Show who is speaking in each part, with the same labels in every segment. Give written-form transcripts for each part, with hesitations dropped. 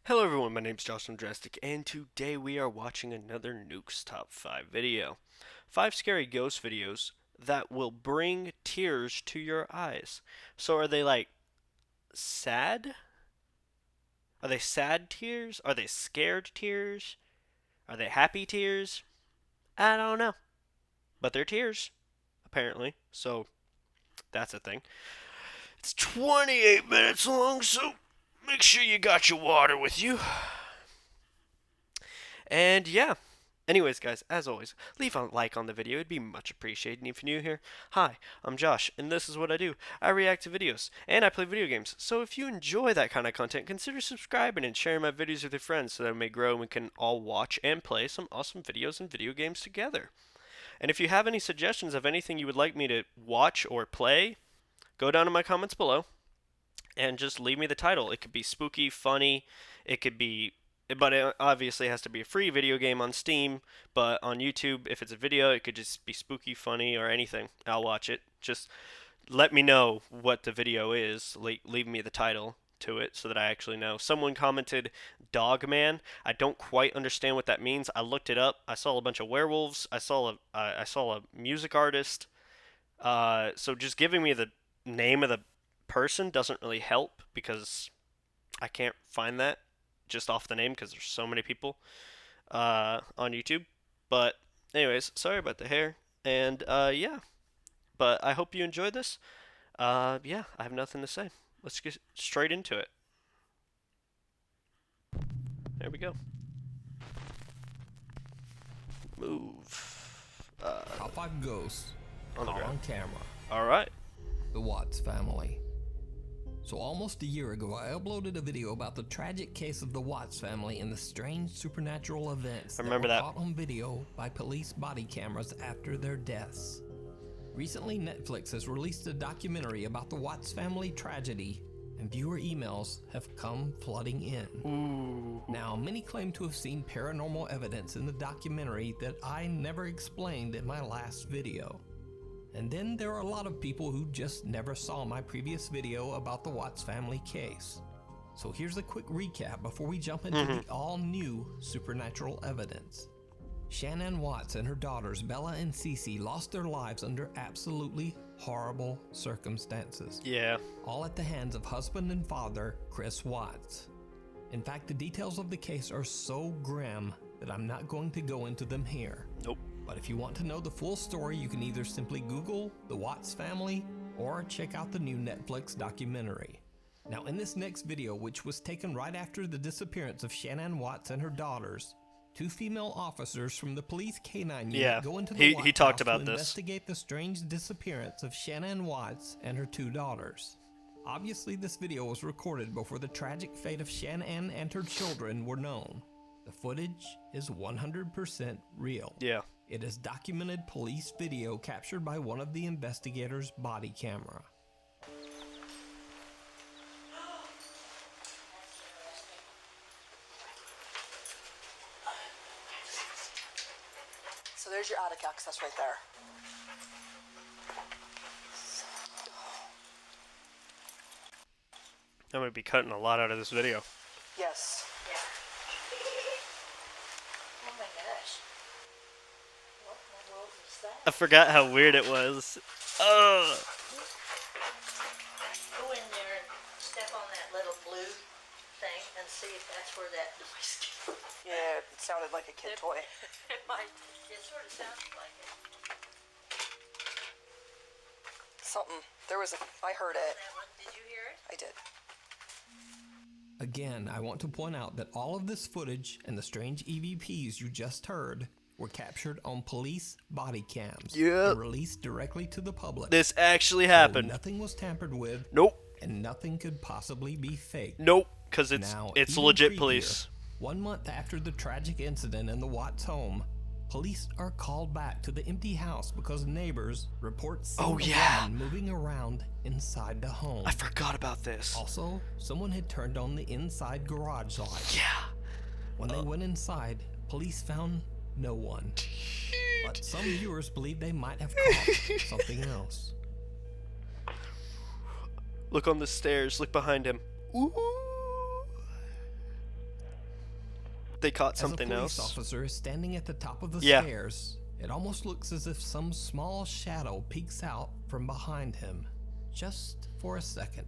Speaker 1: Hello everyone, my name is JoshJrumJrastic, and today we are watching another Nuke's Top 5 video. 5 scary ghost videos that will bring tears to your eyes. So are they like sad? Are they sad tears? Are they scared tears? Are they happy tears? I don't know. But they're tears, apparently. So that's a thing. It's 28 minutes long, so make sure you got your water with you. And yeah. Anyways, guys, as always, leave a like on the video. It'd be much appreciated. And if you're new here, hi, I'm Josh, and this is what I do. I react to videos, and I play video games. So if you enjoy that kind of content, consider subscribing and sharing my videos with your friends so that we may grow and we can all watch and play some awesome videos and video games together. And if you have any suggestions of anything you would like me to watch or play, go down in my comments below and just leave me the title. It could be spooky, funny, it could be, but it obviously has to be a free video game on Steam. But on YouTube, if it's a video, it could just be spooky, funny, or anything. I'll watch it. Just let me know what the video is. Leave me the title to it so that I actually know. Someone commented Dogman. I don't quite understand what that means. I looked it up. I saw a bunch of werewolves. I saw a music artist. So just giving me the name of the person doesn't really help because I can't find that just off the name because there's so many people on YouTube. But anyways, sorry about the hair. And yeah, but I hope you enjoyed this. Yeah, I have nothing to say. Let's get straight into it. There we go. Move.
Speaker 2: Top 5 ghosts
Speaker 1: On the
Speaker 2: caught on
Speaker 1: ground.
Speaker 2: camera.
Speaker 1: All right.
Speaker 2: The Watts family. So almost a year ago, I uploaded a video about the tragic case of the Watts family and the strange supernatural events
Speaker 1: I remember that.
Speaker 2: were caught on video by police body cameras after their deaths. Recently, Netflix has released a documentary about the Watts family tragedy, and viewer emails have come flooding in.
Speaker 1: Ooh.
Speaker 2: Now, many claim to have seen paranormal evidence in the documentary that I never explained in my last video. And then there are a lot of people who just never saw my previous video about the Watts family case. So here's a quick recap before we jump into the all-new supernatural evidence. Shannon Watts and her daughters Bella and Cece lost their lives under absolutely horrible circumstances.
Speaker 1: Yeah.
Speaker 2: All at the hands of husband and father Chris Watts. In fact, the details of the case are so grim that I'm not going to go into them here.
Speaker 1: Nope.
Speaker 2: But if you want to know the full story, you can either simply Google the Watts family or check out the new Netflix documentary. Now, in this next video, which was taken right after the disappearance of Shannon Watts and her daughters, 2 female officers from the police K9 unit go into the
Speaker 1: he talked
Speaker 2: Watts
Speaker 1: about
Speaker 2: house to
Speaker 1: this.
Speaker 2: investigate the strange disappearance of Shannon Watts and her 2 daughters. Obviously, this video was recorded before the tragic fate of Shannon and her children were known. The footage is 100% real.
Speaker 1: Yeah.
Speaker 2: It is documented police video captured by one of the investigators' body camera.
Speaker 3: So there's your attic access right there.
Speaker 1: I'm gonna be cutting a lot out of this video.
Speaker 3: Yes.
Speaker 4: Yeah. Oh my gosh. What in the world was that?
Speaker 1: I forgot how weird it was. Ugh.
Speaker 4: Go in there and step on that little blue thing and see if that's where that noise came.
Speaker 3: Yeah, it sounded like a kid toy.
Speaker 4: It might. It sort of sounds like it.
Speaker 3: Something. I heard it.
Speaker 4: That one. Did you hear it?
Speaker 3: I did.
Speaker 2: Again, I want to point out that all of this footage and the strange EVPs you just heard were captured on police body cams
Speaker 1: Yep.
Speaker 2: and released directly to the public.
Speaker 1: This actually
Speaker 2: So
Speaker 1: happened.
Speaker 2: nothing was tampered with,
Speaker 1: Nope.
Speaker 2: and nothing could possibly be faked.
Speaker 1: Nope. Cause it's
Speaker 2: Now,
Speaker 1: it's
Speaker 2: even
Speaker 1: legit
Speaker 2: creepier,
Speaker 1: police.
Speaker 2: 1 month after the tragic incident in the Watts home, police are called back to the empty house because neighbors report seeing
Speaker 1: Oh,
Speaker 2: a
Speaker 1: yeah.
Speaker 2: woman moving around inside the home.
Speaker 1: I forgot about this.
Speaker 2: Also, someone had turned on the inside garage light.
Speaker 1: Yeah.
Speaker 2: When they went inside, police found no one. But some viewers believe they might have caught something else.
Speaker 1: Look on the stairs. Look behind him. Ooh. they caught
Speaker 2: As a
Speaker 1: something
Speaker 2: police
Speaker 1: else.
Speaker 2: officer is standing at the top of the
Speaker 1: Yeah.
Speaker 2: stairs, it almost looks as if some small shadow peeks out from behind him, just for a second.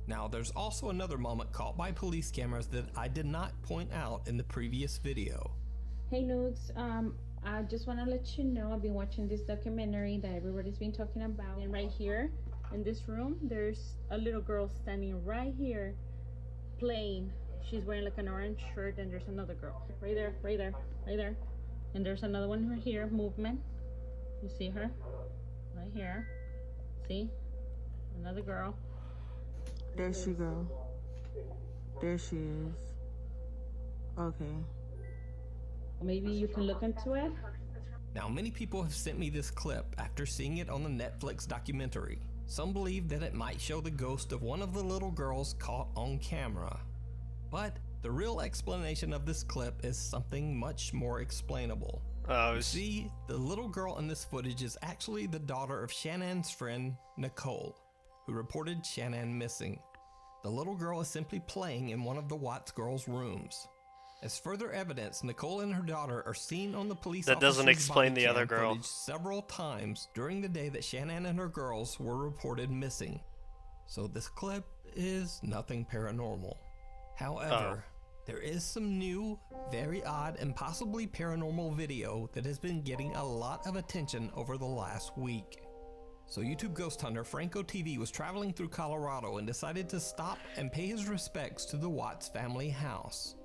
Speaker 2: Now, there's also another moment caught by police cameras that I did not point out in the previous video.
Speaker 5: Hey Nukes, I just want to let you know I've been watching this documentary that everybody's been talking about. And right here in this room, there's a little girl standing right here playing. She's wearing like an orange shirt, and there's another girl right there, right there, right there. And there's another one right here, movement. You see her? Right here. See? Another girl.
Speaker 6: There she go. There she is. Okay.
Speaker 5: Maybe you can look into it.
Speaker 2: Now, many people have sent me this clip after seeing it on the Netflix documentary. Some believe that it might show the ghost of one of the little girls caught on camera. But the real explanation of this clip is something much more explainable.
Speaker 1: Oh,
Speaker 2: You see, the little girl in this footage is actually the daughter of Shannon's friend, Nicole, who reported Shannon missing. The little girl is simply playing in one of the Watts girls' rooms. As further evidence, Nicole and her daughter are seen on the police
Speaker 1: That doesn't
Speaker 2: officer's
Speaker 1: explain
Speaker 2: body
Speaker 1: the other
Speaker 2: cam
Speaker 1: girl.
Speaker 2: footage several times during the day that Shannon and her girls were reported missing. So this clip is nothing paranormal. However, there is some new, very odd, and possibly paranormal video that has been getting a lot of attention over the last week. So YouTube ghost hunter Franco TV was traveling through Colorado and decided to stop and pay his respects to the Watts family house.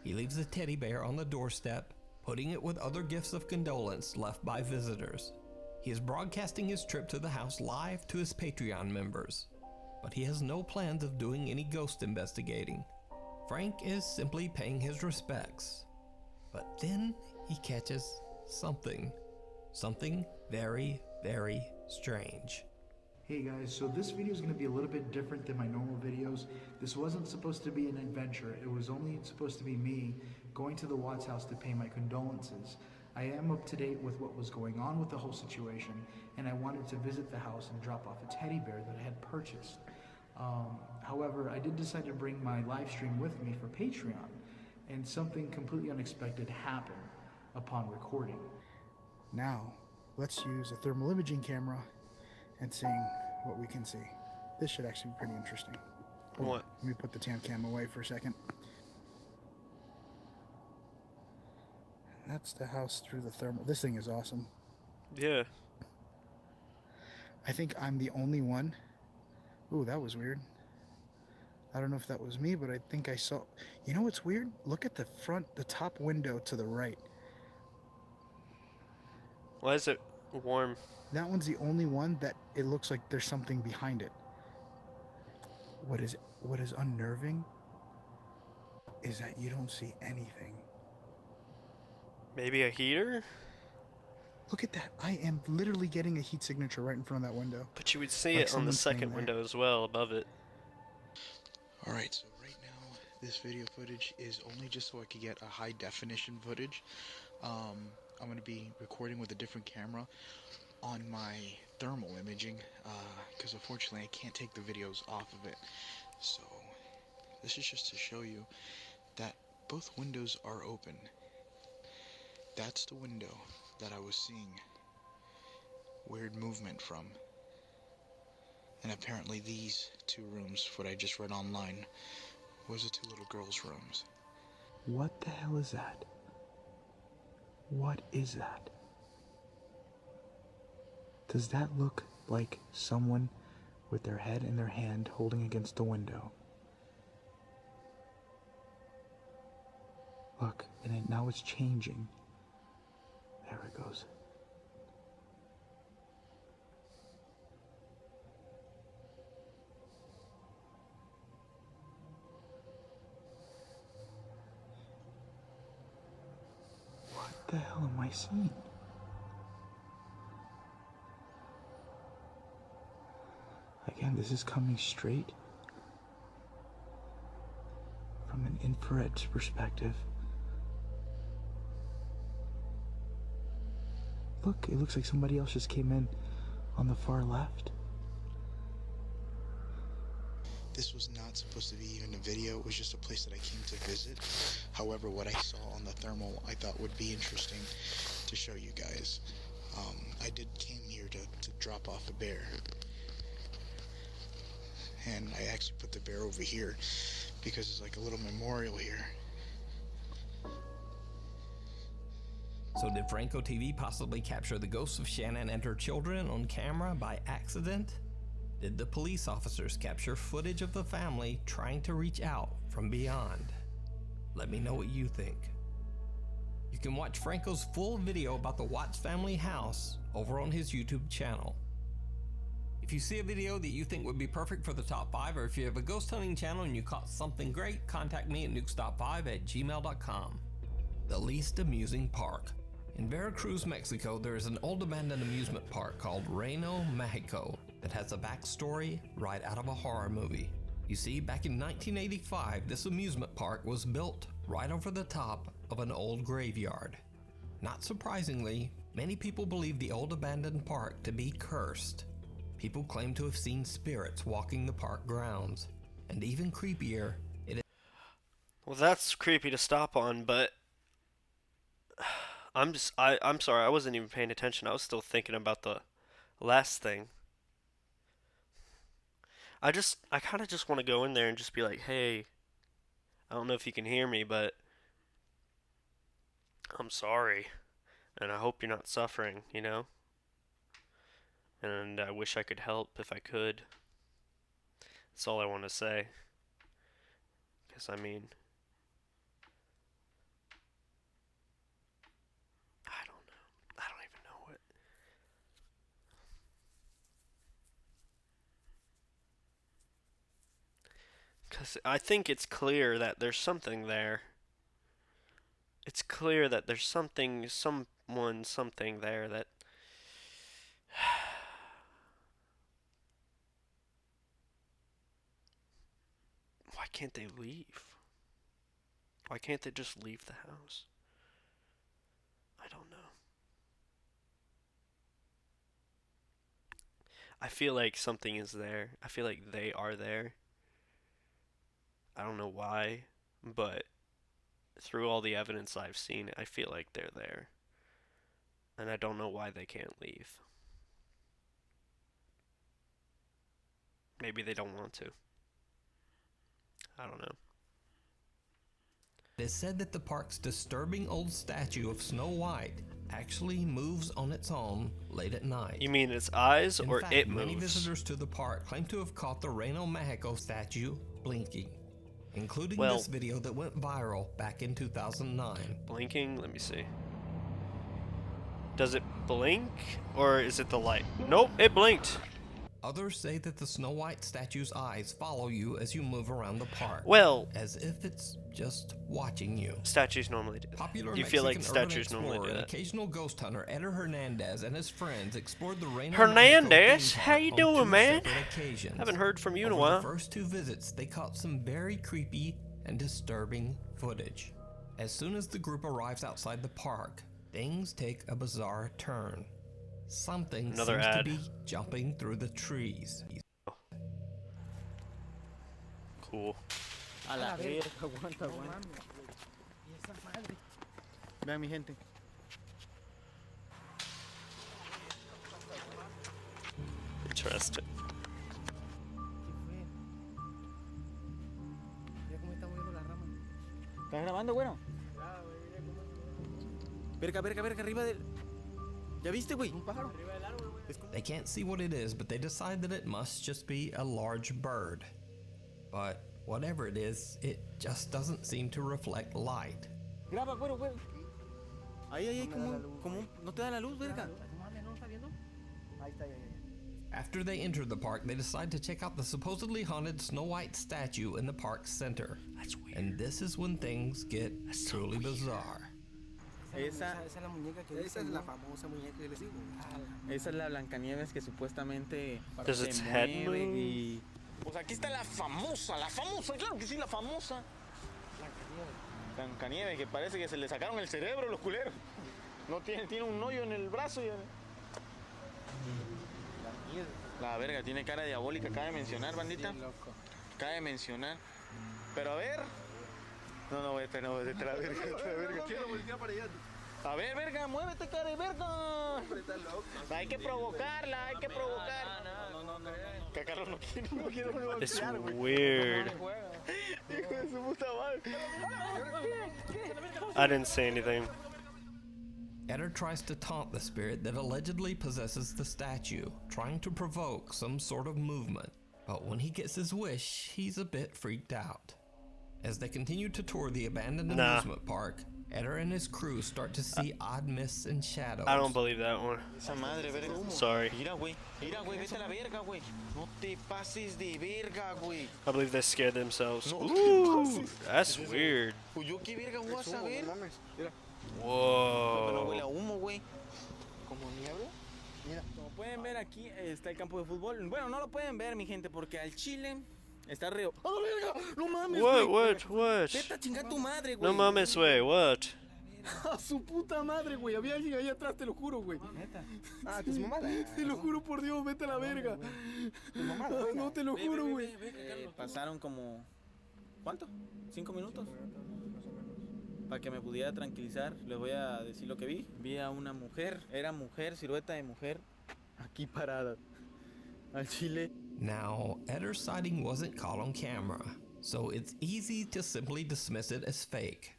Speaker 2: He leaves a teddy bear on the doorstep, putting it with other gifts of condolence left by visitors. He is broadcasting his trip to the house live to his Patreon members, but he has no plans of doing any ghost investigating. Frank is simply paying his respects. But then he catches something very, very strange.
Speaker 7: Hey guys, so this video is going to be a little bit different than my normal videos. This wasn't supposed to be an adventure. It was only supposed to be me going to the Watts house to pay my condolences. I am up to date with what was going on with the whole situation, and I wanted to visit the house and drop off a teddy bear that I had purchased. However, I did decide to bring my live stream with me for Patreon, and something completely unexpected happened upon recording. Now, let's use a thermal imaging camera and seeing what we can see. This should actually be pretty interesting. Hold on,
Speaker 1: What?
Speaker 7: let me put the tan cam away for a second. That's the house through the thermal. This thing is awesome.
Speaker 1: yeah.
Speaker 7: I think I'm the only one. Ooh, that was weird. I don't know if that was me, but I think I saw... You know what's weird? Look at the front, the top window to the right.
Speaker 1: Why is it warm?
Speaker 7: That one's the only one that it looks like there's something behind it. What is unnerving is that you don't see anything.
Speaker 1: Maybe a heater?
Speaker 7: Look at that. I am literally getting a heat signature right in front of that window.
Speaker 1: But you would see
Speaker 7: Like
Speaker 1: it on the
Speaker 7: someone's staying
Speaker 1: second
Speaker 7: there.
Speaker 1: window as well, above it.
Speaker 7: Alright, so right now this video footage is only just so I could get a high definition footage. I'm going to be recording with a different camera on my thermal imaging because unfortunately I can't take the videos off of it. So this is just to show you that both windows are open. That's the window that I was seeing weird movement from. And apparently these two rooms, what I just read online, was the two little girls' rooms. What the hell is that? What is that? Does that look like someone with their head in their hand holding against the window? Look, and now it's changing. There it goes. What the hell am I seeing? Again, this is coming straight from an infrared perspective. Look, it looks like somebody else just came in on the far left. This was not supposed to be even a video. It was just a place that I came to visit. However, what I saw on the thermal I thought would be interesting to show you guys. I came here to drop off a bear. And I actually put the bear over here because it's like a little memorial here.
Speaker 2: So did Franco TV possibly capture the ghosts of Shannon and her children on camera by accident? Did the police officers capture footage of the family trying to reach out from beyond? Let me know what you think. You can watch Franco's full video about the Watts family house over on his YouTube channel. If you see a video that you think would be perfect for the top 5, or if you have a ghost hunting channel and you caught something great, contact me at nukestop5@gmail.com. The least amusing park. In Veracruz, Mexico, there is an old abandoned amusement park called Reno Mexico that has a backstory right out of a horror movie. You see, back in 1985, this amusement park was built right over the top of an old graveyard. Not surprisingly, many people believe the old abandoned park to be cursed. People claim to have seen spirits walking the park grounds, and even creepier, it is.
Speaker 1: Well, that's creepy to stop on, but I'm sorry, I wasn't even paying attention. I was still thinking about the last thing. I kind of just want to go in there and just be like, hey, I don't know if you can hear me, but I'm sorry, and I hope you're not suffering, you know? And I wish I could help if I could. That's all I want to say. Because, I mean, I don't know. I don't even know what. Because I think it's clear that there's something there. It's clear that there's something there that. Why can't they leave? Why can't they just leave the house? I don't know. I feel like something is there. I feel like they are there. I don't know why, but through all the evidence I've seen, I feel like they're there. And I don't know why they can't leave. Maybe they don't want to. I don't know.
Speaker 2: It is said that the park's disturbing old statue of Snow White actually moves on its own late at night.
Speaker 1: You mean its eyes,
Speaker 2: In
Speaker 1: or
Speaker 2: fact,
Speaker 1: it
Speaker 2: many
Speaker 1: moves?
Speaker 2: visitors to the park claim to have caught the Reno Mexico statue blinking, including
Speaker 1: Well,
Speaker 2: this video that went viral back in 2009.
Speaker 1: Blinking? Let me see. Does it blink, or is it the light? Nope, it blinked.
Speaker 2: Others say that the Snow White statue's eyes follow you as you move around the park,
Speaker 1: Well,
Speaker 2: as if it's just watching you.
Speaker 1: statues normally do that.
Speaker 2: Popular
Speaker 1: You
Speaker 2: Mexican
Speaker 1: feel like
Speaker 2: urban
Speaker 1: statues normally
Speaker 2: explorer
Speaker 1: do
Speaker 2: and
Speaker 1: that.
Speaker 2: occasional ghost hunter Eder Hernandez and his friends explored the Reno
Speaker 1: Hernandez,
Speaker 2: Mexico theme
Speaker 1: how
Speaker 2: park
Speaker 1: you
Speaker 2: on
Speaker 1: doing,
Speaker 2: 2
Speaker 1: man?
Speaker 2: separate occasions.
Speaker 1: Haven't heard from you in a
Speaker 2: Over
Speaker 1: while.
Speaker 2: the first 2 visits, they caught some very creepy and disturbing footage. As soon as the group arrives outside the park, things take a bizarre turn. Something
Speaker 1: Another
Speaker 2: seems
Speaker 1: ad.
Speaker 2: to be jumping through the trees.
Speaker 1: Cool.
Speaker 8: A la verga, aguanta, aguanta. Vean mi gente.
Speaker 1: Interesting.
Speaker 8: Mira cómo está moviendo la rama. ¿Estás grabando, bueno? Verga, verga, verga, arriba del... ¿Ya viste, güey? Un pájaro.
Speaker 2: They can't see what it is, but they decide that it must just be a large bird. But whatever it is, it just doesn't seem to reflect light.
Speaker 8: Graba, güero, güero. Ahí, ahí, como... ¿No te da la luz, verga? Ahí está, ya.
Speaker 2: After they enter the park, they decide to check out the supposedly haunted Snow White statue in the park's center.
Speaker 1: That's weird.
Speaker 2: And this is when things get truly bizarre.
Speaker 8: Esa es la muñeca que esa es la famosa muñeca que les digo. Esa es la Blancanieves que supuestamente
Speaker 1: Does its head
Speaker 8: mueve
Speaker 1: move?
Speaker 8: y... Pues aquí está la famosa, claro que sí, la famosa. Blancanieves, que parece que se le sacaron el cerebro los culeros. No tiene un hoyo en el brazo y... La verga, tiene cara diabólica, acaba de mencionar, bandita. Acaba de mencionar. Pero a ver. No, vete la verga, Quiero voltear para allá. A ver, verga, muévete, cara de verga. Hay que provocarla, hay que provocar. No. Que Carlos no quiere voltear,
Speaker 1: It's weird.
Speaker 8: Hijo de su puta madre.
Speaker 1: I didn't say anything.
Speaker 2: Eder tries to taunt the spirit that allegedly possesses the statue, trying to provoke some sort of movement. But when he gets his wish, he's a bit freaked out. As they continue to tour the abandoned amusement park, Eder and his crew start to see odd mists and shadows.
Speaker 1: I don't believe that one.
Speaker 8: Esa madre, verga.
Speaker 1: Sorry.
Speaker 8: Mira, güey, vete a la verga, güey. No te pases de verga, güey.
Speaker 1: I believe they scared themselves.
Speaker 8: No,
Speaker 1: Ooh, that's weird.
Speaker 8: Pues yo qué verga voy a saber.
Speaker 1: Whoa.
Speaker 8: No huele a humo, güey.
Speaker 7: ¿Como niebla? Mira.
Speaker 8: Como pueden ver, aquí está el campo de fútbol. Bueno, no lo pueden ver, mi gente, porque al chile está reo. ¡A la verga! ¡No mames,
Speaker 1: What?
Speaker 8: Vete a chingar tu madre, güey.
Speaker 1: No mames, way, what?
Speaker 8: A su puta madre, güey. Había alguien ahí atrás, te lo juro, güey.
Speaker 7: ¿Neta? Ah, tu mamada.
Speaker 8: Te lo juro por Dios, vete a la verga.
Speaker 7: Tu mamada.
Speaker 8: No, te lo juro, güey. Pasaron como... ¿Cuánto? ¿5 minutos? Para que me pudiera tranquilizar, les voy a decir lo que vi. Vi a una mujer, era mujer, silueta de mujer, aquí parada. Al chile.
Speaker 2: Now, Eder's sighting wasn't caught on camera, so it's easy to simply dismiss it as fake.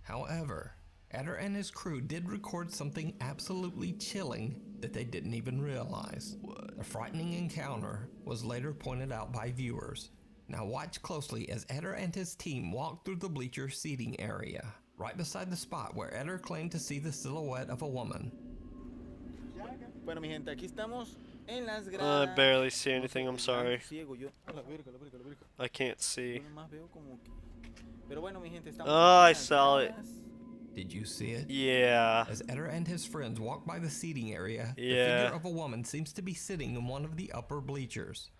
Speaker 2: However, Eder and his crew did record something absolutely chilling that they didn't even realize. A frightening encounter was later pointed out by viewers. Now watch closely as Eder and his team walk through the bleacher seating area, right beside the spot where Eder claimed to see the silhouette of a woman.
Speaker 8: Bueno, mi gente, aquí estamos en las gradas.
Speaker 1: I barely see anything, I'm sorry.
Speaker 8: Ciego yo. A la verga.
Speaker 1: I can't see.
Speaker 8: Yo nomás veo como que... Pero bueno, mi gente, estamos
Speaker 1: Oh,
Speaker 8: aquí
Speaker 1: I
Speaker 8: en las
Speaker 1: saw it.
Speaker 8: gradas.
Speaker 2: Did you see it?
Speaker 1: Yeah.
Speaker 2: As Eder and his friends walk by the seating area, the
Speaker 1: Yeah.
Speaker 2: figure of a woman seems to be sitting in one of the upper bleachers.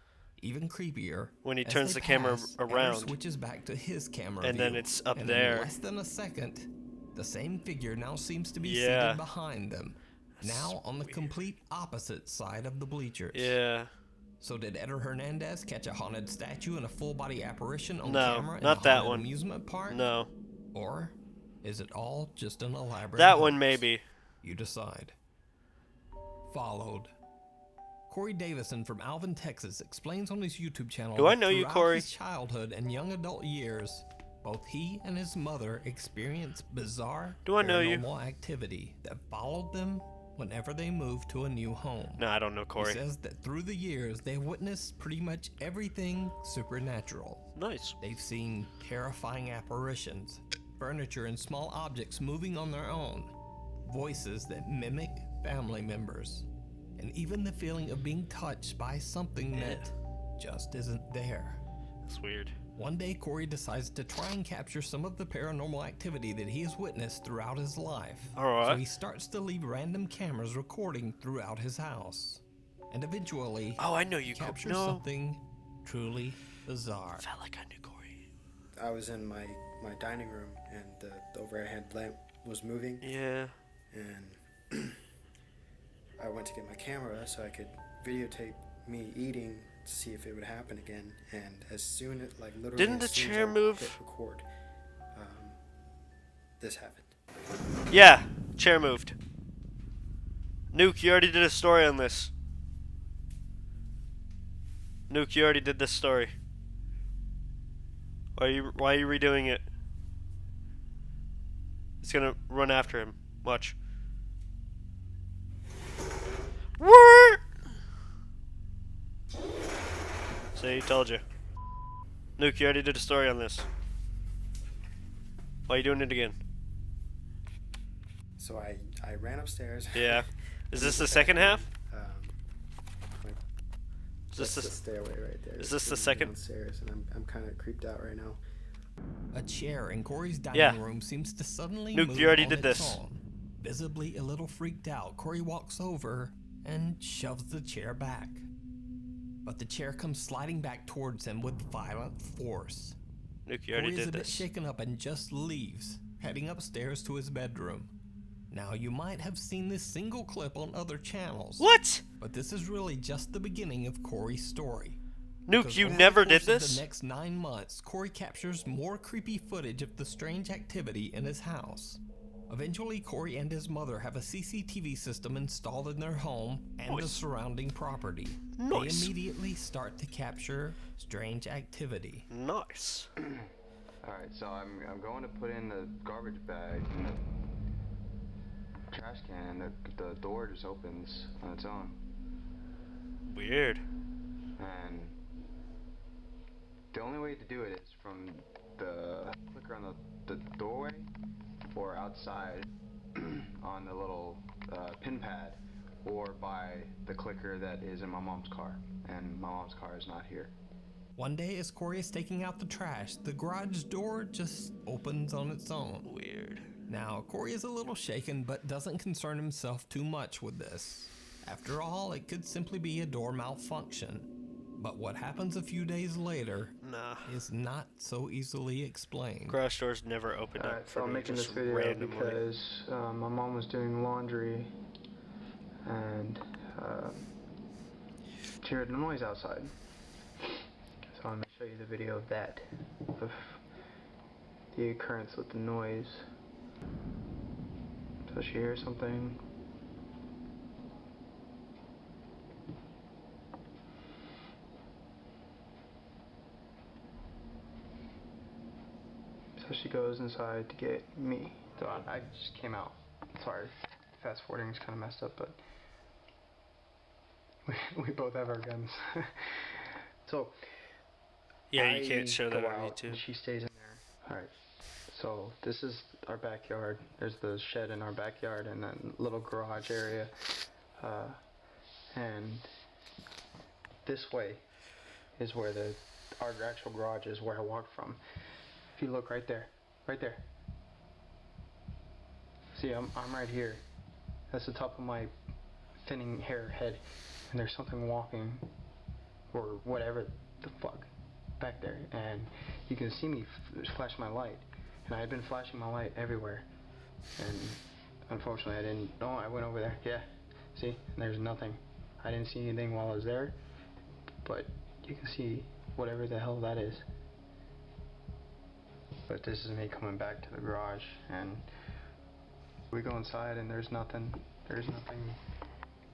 Speaker 2: Even creepier,
Speaker 1: When he
Speaker 2: as
Speaker 1: turns
Speaker 2: they
Speaker 1: the camera
Speaker 2: pass, Eder
Speaker 1: around.
Speaker 2: switches back to his camera
Speaker 1: And
Speaker 2: view,
Speaker 1: then it's up
Speaker 2: and
Speaker 1: there.
Speaker 2: In less than a second, the same figure now seems to be
Speaker 1: Yeah.
Speaker 2: seated behind them, now on the complete opposite side of the bleachers.
Speaker 1: Yeah.
Speaker 2: So did Eder Hernandez catch a haunted statue and a full-body apparition on
Speaker 1: No,
Speaker 2: camera in
Speaker 1: not
Speaker 2: a
Speaker 1: that
Speaker 2: haunted
Speaker 1: one.
Speaker 2: amusement park?
Speaker 1: No.
Speaker 2: Or is it all just an elaborate
Speaker 1: That one
Speaker 2: hoax?
Speaker 1: maybe.
Speaker 2: You decide. Followed. Corey Davison from Alvin, Texas explains on his YouTube channel
Speaker 1: Do I
Speaker 2: that
Speaker 1: know you,
Speaker 2: throughout
Speaker 1: Corey?
Speaker 2: his childhood and young adult years, both he and his mother experienced bizarre
Speaker 1: Do I know you?
Speaker 2: paranormal activity that followed them whenever they moved to a new home.
Speaker 1: No, I don't know Corey.
Speaker 2: He says that through the years, they've witnessed pretty much everything supernatural.
Speaker 1: Nice.
Speaker 2: They've seen terrifying apparitions, furniture and small objects moving on their own, voices that mimic family members, and even the feeling of being touched by something that just isn't there.
Speaker 1: That's weird.
Speaker 2: One day, Corey decides to try and capture some of the paranormal activity that he has witnessed throughout his life.
Speaker 1: Alright.
Speaker 2: So he starts to leave random cameras recording throughout his house. And eventually,
Speaker 1: Oh, I know you,
Speaker 2: captures
Speaker 1: No.
Speaker 2: something truly bizarre.
Speaker 1: Felt like I knew Corey.
Speaker 9: I was in my dining room and the overhead lamp was moving,
Speaker 1: Yeah.
Speaker 9: and I went to get my camera so I could videotape me eating to see if it would happen again. And as soon as, like, literally,
Speaker 1: Didn't the
Speaker 9: as soon as
Speaker 1: chair
Speaker 9: I
Speaker 1: move?
Speaker 9: hit record, this happened.
Speaker 1: Yeah. Chair moved. Nuke, you already did a story on this. Nuke, you already did this story. Why are you redoing it? It's gonna run after him. Watch. What? See, told you. Nuke, you already did a story on this. Why are you doing it again?
Speaker 9: So I ran upstairs.
Speaker 1: Yeah. Is this the second half?
Speaker 9: Like,
Speaker 1: Is
Speaker 9: that's
Speaker 1: this
Speaker 9: the
Speaker 1: the
Speaker 9: stairway right there.
Speaker 1: is this the
Speaker 9: Leading
Speaker 1: second?
Speaker 9: downstairs, and I'm kind of creeped out right now.
Speaker 2: A chair in Corey's dining
Speaker 1: Yeah.
Speaker 2: room seems to suddenly
Speaker 1: Nuke,
Speaker 2: move
Speaker 1: you already
Speaker 2: on
Speaker 1: did
Speaker 2: its
Speaker 1: this.
Speaker 2: own. Visibly a little freaked out, Corey walks over and shoves the chair back. But the chair comes sliding back towards him with violent force.
Speaker 1: Nuke, you already
Speaker 2: Corey is a
Speaker 1: did
Speaker 2: bit
Speaker 1: this.
Speaker 2: shaken up and just leaves, heading upstairs to his bedroom. Now, you might have seen this single clip on other channels.
Speaker 1: What?
Speaker 2: But this is really just the beginning of Corey's story.
Speaker 1: Nuke,
Speaker 2: Because
Speaker 1: you
Speaker 2: over
Speaker 1: never
Speaker 2: the course
Speaker 1: did
Speaker 2: of
Speaker 1: this?
Speaker 2: the next 9 months, Corey captures more creepy footage of the strange activity in his house. Eventually, Corey and his mother have a CCTV system installed in their home and the surrounding property.
Speaker 1: Nice.
Speaker 2: They immediately start to capture strange activity.
Speaker 1: Nice.
Speaker 10: Alright, so I'm going to put in the garbage bag in the trash can, and the door just opens on its own.
Speaker 1: Weird.
Speaker 10: And the only way to do it is from the clicker on the doorway or outside on the little pin pad, or by the clicker that is in my mom's car, and my mom's car is not here.
Speaker 2: One day, as Corey is taking out the trash, the garage door just opens on its own.
Speaker 1: Weird.
Speaker 2: Now, Corey is a little shaken, but doesn't concern himself too much with this. After all, it could simply be a door malfunction. But what happens a few days later is not so easily explained.
Speaker 1: Garage doors never open up for
Speaker 11: so I'm
Speaker 1: me,
Speaker 11: making this
Speaker 1: just
Speaker 11: video
Speaker 1: randomly.
Speaker 11: because my mom was doing laundry and she heard a noise outside. So I'm going to show you the video of that, of the occurrence with the noise. So she hears something. So she goes inside to get me. So I just came out. Sorry, fast forwarding is kind of messed up, but we both have our guns. So
Speaker 1: Yeah, you can't show that
Speaker 11: go
Speaker 1: on
Speaker 11: out
Speaker 1: YouTube.
Speaker 11: and she stays in there. Alright, so this is our backyard. There's the shed in our backyard and then little garage area. And this way is where our actual garage is, where I walked from. If you look right there, right there. See, I'm right here. That's the top of my thinning hair head, and there's something walking, or whatever the fuck, back there. And you can see me flash my light, and I had been flashing my light everywhere. And unfortunately, I didn't. No, I went over there. Yeah, see, there's nothing. I didn't see anything while I was there, but you can see whatever the hell that is. But this is me coming back to the garage, and we go inside and there's nothing. There's nothing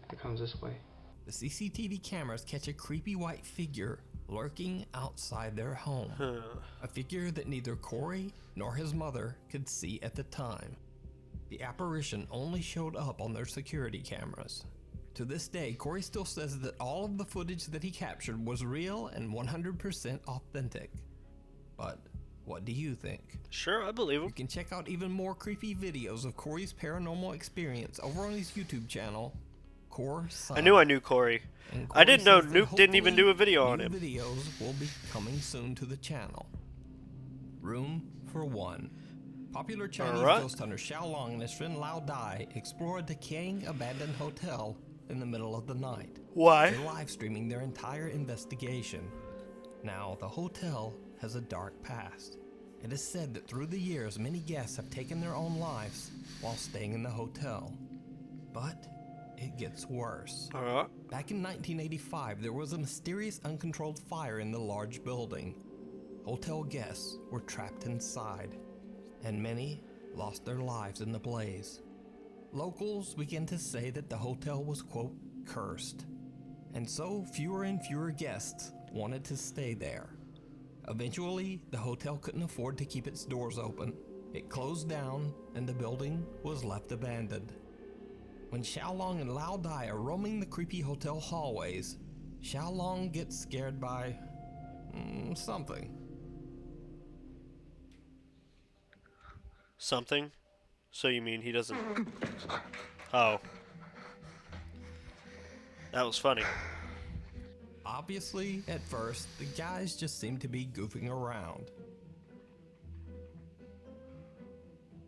Speaker 11: that comes this way.
Speaker 2: The CCTV cameras catch a creepy white figure lurking outside their home. A figure that neither Corey nor his mother could see at the time. The apparition only showed up on their security cameras. To this day, Corey still says that all of the footage that he captured was real and 100% authentic. But what do you think?
Speaker 1: Sure, I believe him.
Speaker 2: You can check out even more creepy videos of Corey's paranormal experience over on his YouTube channel, Core Son.
Speaker 1: I knew Corey. I didn't know Nuke didn't even do a video on him.
Speaker 2: Videos will be coming soon to the channel. Room for One. Popular Chinese ghost hunter Xiao Long and his friend Lao Dai explore a decaying abandoned hotel in the middle of the night.
Speaker 1: Why?
Speaker 2: They're live streaming their entire investigation. Now, the hotel has a dark past. It is said that through the years, many guests have taken their own lives while staying in the hotel. But it gets worse. Back in 1985, there was a mysterious uncontrolled fire in the large building. Hotel guests were trapped inside, and many lost their lives in the blaze. Locals began to say that the hotel was, quote, cursed. And so fewer and fewer guests wanted to stay there. Eventually, the hotel couldn't afford to keep its doors open. It closed down, and the building was left abandoned. When Xiaolong and Lao Dai are roaming the creepy hotel hallways, Xiaolong gets scared by something.
Speaker 1: Something? So you mean he doesn't... Oh. That was funny.
Speaker 2: Obviously, at first, the guys just seem to be goofing around.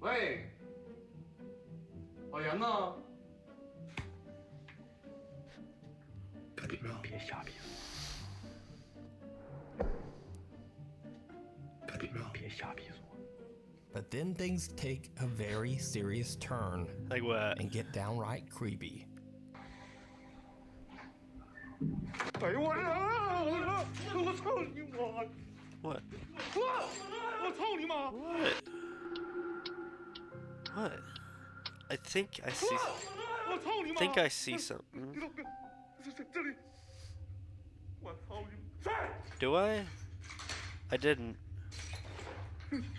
Speaker 11: Wait! Oh, yeah, no.
Speaker 2: But then things take a very serious turn.
Speaker 1: Like what?
Speaker 2: And get downright creepy.
Speaker 1: What? What? I think I see. I see something. Do I? I didn't.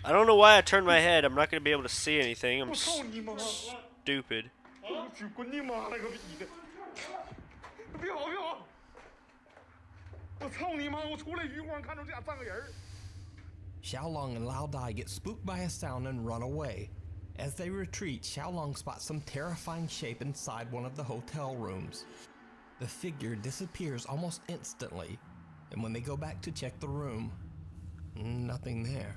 Speaker 1: I don't know why I turned my head. I'm not gonna be able to see anything. I'm stupid.
Speaker 2: Xiaolong and Lao Dai get spooked by a sound and run away. As they retreat, Xiaolong spots some terrifying shape inside one of the hotel rooms. The figure disappears almost instantly, and when they go back to check the room, nothing there.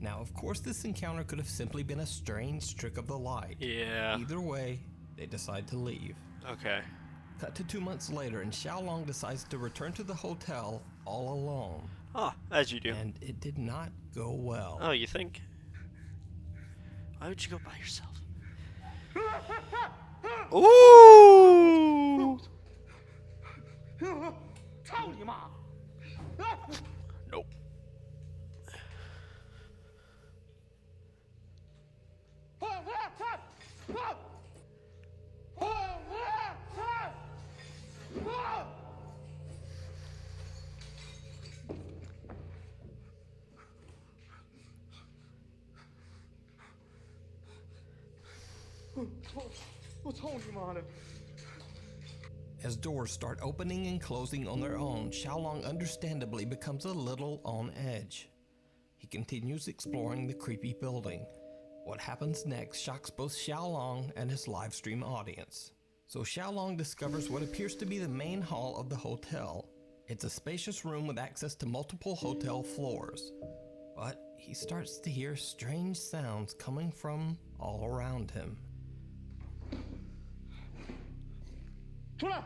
Speaker 2: Now, of course, this encounter could have simply been a strange trick of the light.
Speaker 1: Yeah.
Speaker 2: Either way, they decide to leave.
Speaker 1: Okay.
Speaker 2: Cut to 2 months later, and Xiaolong decides to return to the hotel all alone.
Speaker 1: Ah, as you do.
Speaker 2: And it did not go well.
Speaker 1: Oh, you think? Why would you go by yourself? Ooh! Nope.
Speaker 2: As doors start opening and closing on their own, Xiaolong understandably becomes a little on edge. He continues exploring the creepy building. What happens next shocks both Xiaolong and his livestream audience. So Xiaolong discovers what appears to be the main hall of the hotel. It's a spacious room with access to multiple hotel floors. But he starts to hear strange sounds coming from all around him.
Speaker 8: 出来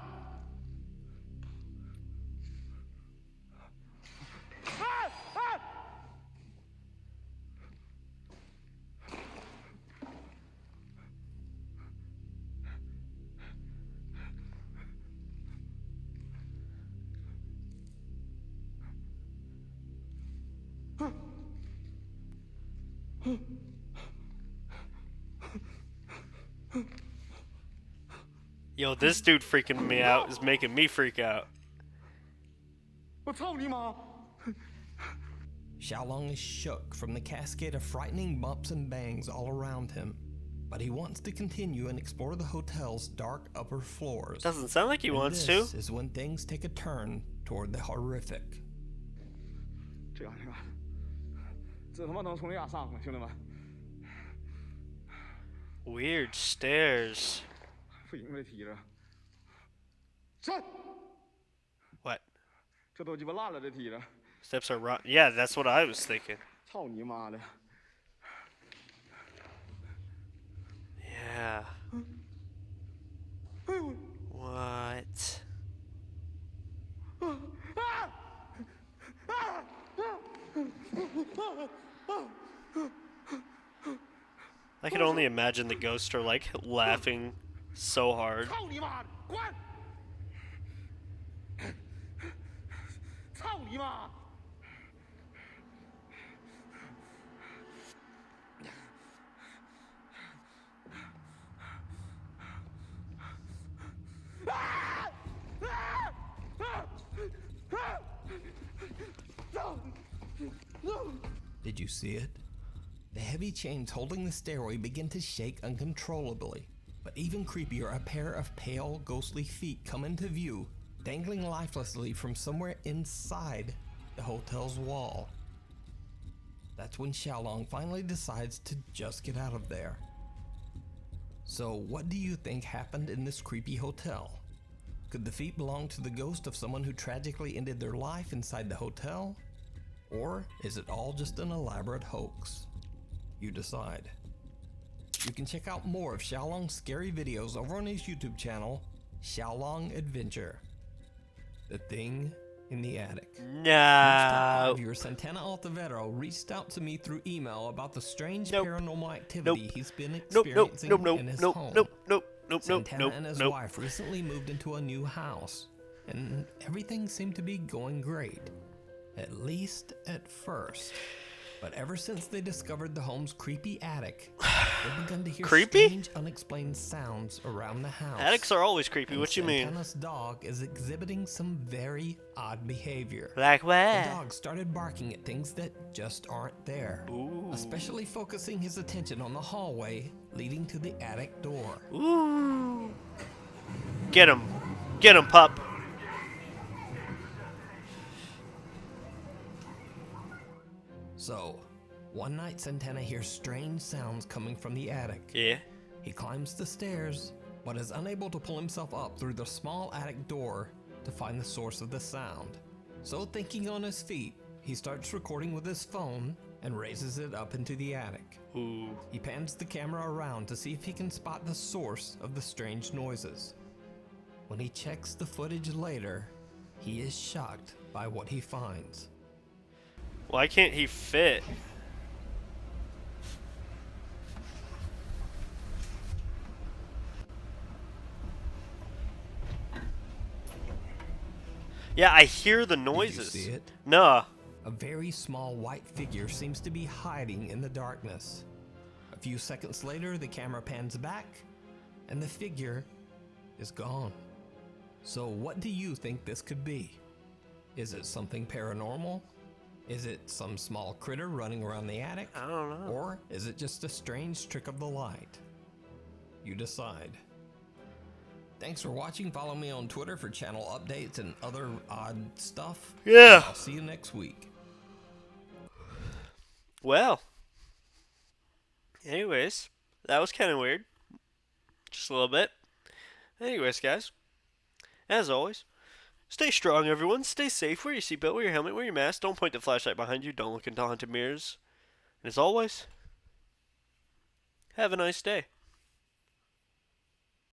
Speaker 8: ！Yo,
Speaker 1: this dude freaking me out is making me freak out.
Speaker 8: 我操你妈！
Speaker 2: Xiaolong is shook from the cascade of frightening bumps and bangs all around him, but he wants to continue and explore the hotel's dark upper floors.
Speaker 1: Doesn't sound like he wants to.
Speaker 2: This is when things take a turn toward the horrific.
Speaker 8: 这样，这他妈能从压上，兄弟们！
Speaker 1: Weird stairs.
Speaker 8: 不行这梯子。站！
Speaker 1: What?
Speaker 8: 这都鸡巴烂了，这梯子。
Speaker 1: Steps are rotten. Yeah, that's what I was thinking.
Speaker 8: 操你妈的！
Speaker 1: Yeah. What? I can only imagine the ghosts are like laughing so hard.
Speaker 8: 操你妈的！滚！操你妈！
Speaker 2: Did you see it? The heavy chains holding the stairway begin to shake uncontrollably. But even creepier, a pair of pale, ghostly feet come into view, dangling lifelessly from somewhere inside the hotel's wall. That's when Xiaolong finally decides to just get out of there. So what do you think happened in this creepy hotel? Could the feet belong to the ghost of someone who tragically ended their life inside the hotel? Or is it all just an elaborate hoax? You decide. You can check out more of Xiaolong's scary videos over on his YouTube channel, Xiaolong Adventure. The thing in the attic.
Speaker 1: No.
Speaker 2: Viewer Santana Altavero reached out to me through email about the strange
Speaker 1: Nope.
Speaker 2: paranormal activity
Speaker 1: Nope.
Speaker 2: he's been
Speaker 1: Nope, nope,
Speaker 2: experiencing
Speaker 1: nope, nope,
Speaker 2: in his
Speaker 1: nope,
Speaker 2: home.
Speaker 1: nope, nope, nope,
Speaker 2: Santana
Speaker 1: nope,
Speaker 2: and his
Speaker 1: nope.
Speaker 2: wife recently moved into a new house, and everything seemed to be going great, at least at first. But ever since they discovered the home's creepy attic, they've begun to hear
Speaker 1: Creepy?
Speaker 2: strange, unexplained sounds around the house.
Speaker 1: Attics are always creepy.
Speaker 2: And
Speaker 1: What you mean?
Speaker 2: Santana's dog is exhibiting some very odd behavior.
Speaker 1: Like what?
Speaker 2: The dog started barking at things that just aren't there.
Speaker 1: Ooh.
Speaker 2: Especially focusing his attention on the hallway leading to the attic door.
Speaker 1: Ooh. Get him. Get him, pup.
Speaker 2: So, one night Santana hears strange sounds coming from the attic.
Speaker 1: Yeah.
Speaker 2: He climbs the stairs, but is unable to pull himself up through the small attic door to find the source of the sound. So, thinking on his feet, he starts recording with his phone and raises it up into the attic.
Speaker 1: Ooh.
Speaker 2: He pans the camera around to see if he can spot the source of the strange noises. When he checks the footage later, he is shocked by what he finds.
Speaker 1: Why can't he fit? Yeah, I hear the noises.
Speaker 2: Did you see it?
Speaker 1: Nah.
Speaker 2: A very small white figure seems to be hiding in the darkness. A few seconds later, the camera pans back, and the figure is gone. So what do you think this could be? Is it something paranormal? Is it some small critter running around the attic?
Speaker 1: I don't know.
Speaker 2: Or is it just a strange trick of the light? You decide. Thanks for watching. Follow me on Twitter for channel updates and other odd stuff.
Speaker 1: Yeah.
Speaker 2: I'll see you next week.
Speaker 1: Well. Anyways, that was kind of weird. Just a little bit. Anyways, guys. As always, stay strong, everyone. Stay safe. Wear your seatbelt, wear your helmet, wear your mask. Don't point the flashlight behind you. Don't look into haunted mirrors. And as always, have a nice day.